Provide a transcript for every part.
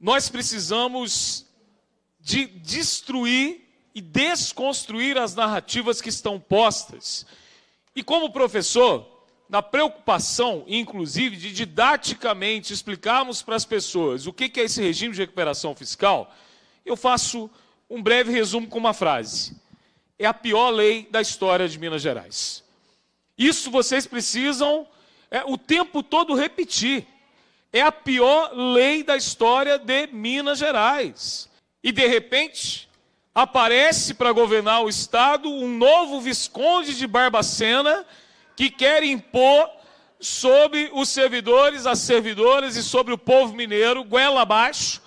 Nós precisamos de destruir e desconstruir as narrativas que estão postas. E como professor, na preocupação, inclusive, de didaticamente explicarmos para as pessoas o que é esse regime de recuperação fiscal, eu faço um breve resumo com uma frase. É a pior lei da história de Minas Gerais. Isso vocês precisam o tempo todo repetir. É a pior lei da história de Minas Gerais. E, de repente, aparece para governar o Estado um novo Visconde de Barbacena que quer impor sobre os servidores, as servidoras e sobre o povo mineiro, goela abaixo,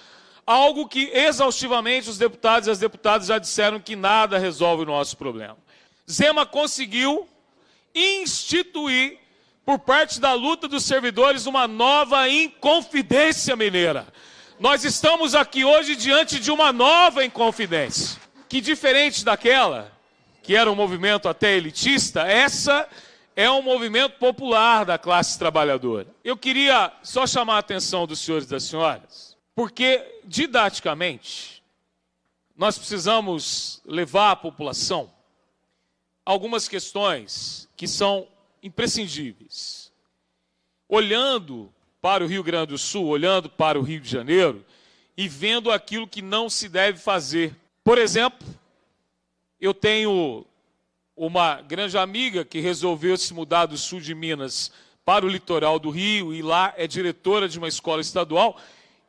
algo que exaustivamente os deputados e as deputadas já disseram que nada resolve o nosso problema. Zema conseguiu instituir, por parte da luta dos servidores, uma nova Inconfidência Mineira. Nós estamos aqui hoje diante de uma nova Inconfidência, que, diferente daquela, que era um movimento até elitista, essa é um movimento popular da classe trabalhadora. Eu queria só chamar a atenção dos senhores e das senhoras, porque, didaticamente, nós precisamos levar à população algumas questões que são imprescindíveis. Olhando para o Rio Grande do Sul, olhando para o Rio de Janeiro e vendo aquilo que não se deve fazer. Por exemplo, eu tenho uma grande amiga que resolveu se mudar do sul de Minas para o litoral do Rio e lá é diretora de uma escola estadual.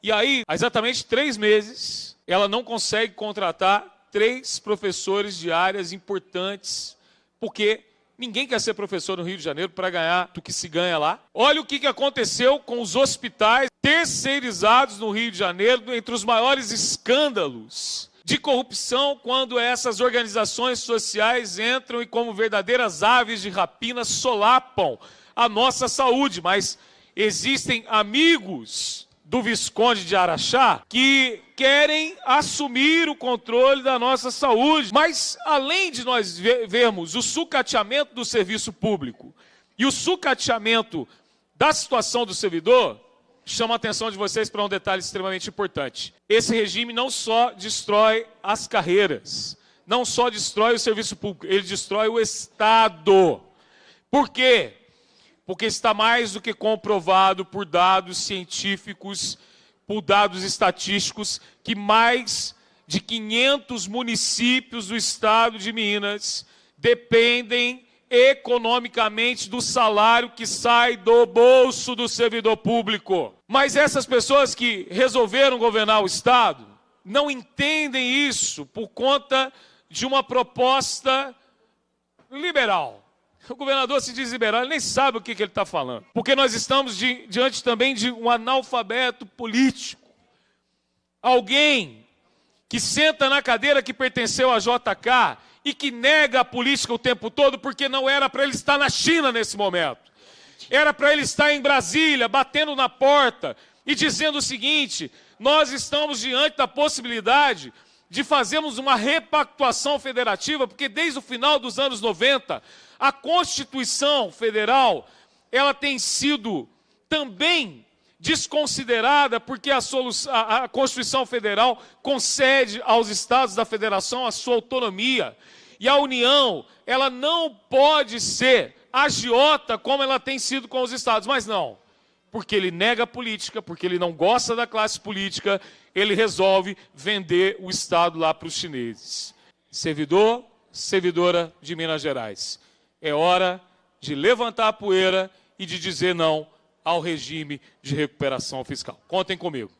E aí, há exatamente 3 meses, ela não consegue contratar 3 professores de áreas importantes, porque ninguém quer ser professor no Rio de Janeiro para ganhar do que se ganha lá. Olha o que aconteceu com os hospitais terceirizados no Rio de Janeiro, entre os maiores escândalos de corrupção, quando essas organizações sociais entram e, como verdadeiras aves de rapina, solapam a nossa saúde. Mas existem amigos do Visconde de Araxá que querem assumir o controle da nossa saúde. Mas, além de nós vermos o sucateamento do serviço público e o sucateamento da situação do servidor, chamo a atenção de vocês para um detalhe extremamente importante. Esse regime não só destrói as carreiras, não só destrói o serviço público, ele destrói o Estado. Por quê? Porque está mais do que comprovado por dados científicos, por dados estatísticos, que mais de 500 municípios do estado de Minas dependem economicamente do salário que sai do bolso do servidor público. Mas essas pessoas que resolveram governar o estado não entendem isso por conta de uma proposta liberal. O governador se diz liberal, ele nem sabe o que ele está falando. Porque nós estamos diante também de um analfabeto político. Alguém que senta na cadeira que pertenceu à JK e que nega a política o tempo todo, porque não era para ele estar na China nesse momento. Era para ele estar em Brasília, batendo na porta e dizendo o seguinte: nós estamos diante da possibilidade de fazermos uma repactuação federativa, porque desde o final dos anos 90, a Constituição Federal, ela tem sido também desconsiderada, porque a Constituição Federal concede aos estados da federação a sua autonomia. E a União, ela não pode ser agiota como ela tem sido com os estados. Mas não, porque ele nega a política, porque ele não gosta da classe política, ele resolve vender o estado lá para os chineses. Servidor, servidora de Minas Gerais, é hora de levantar a poeira e de dizer não ao regime de recuperação fiscal. Contem comigo.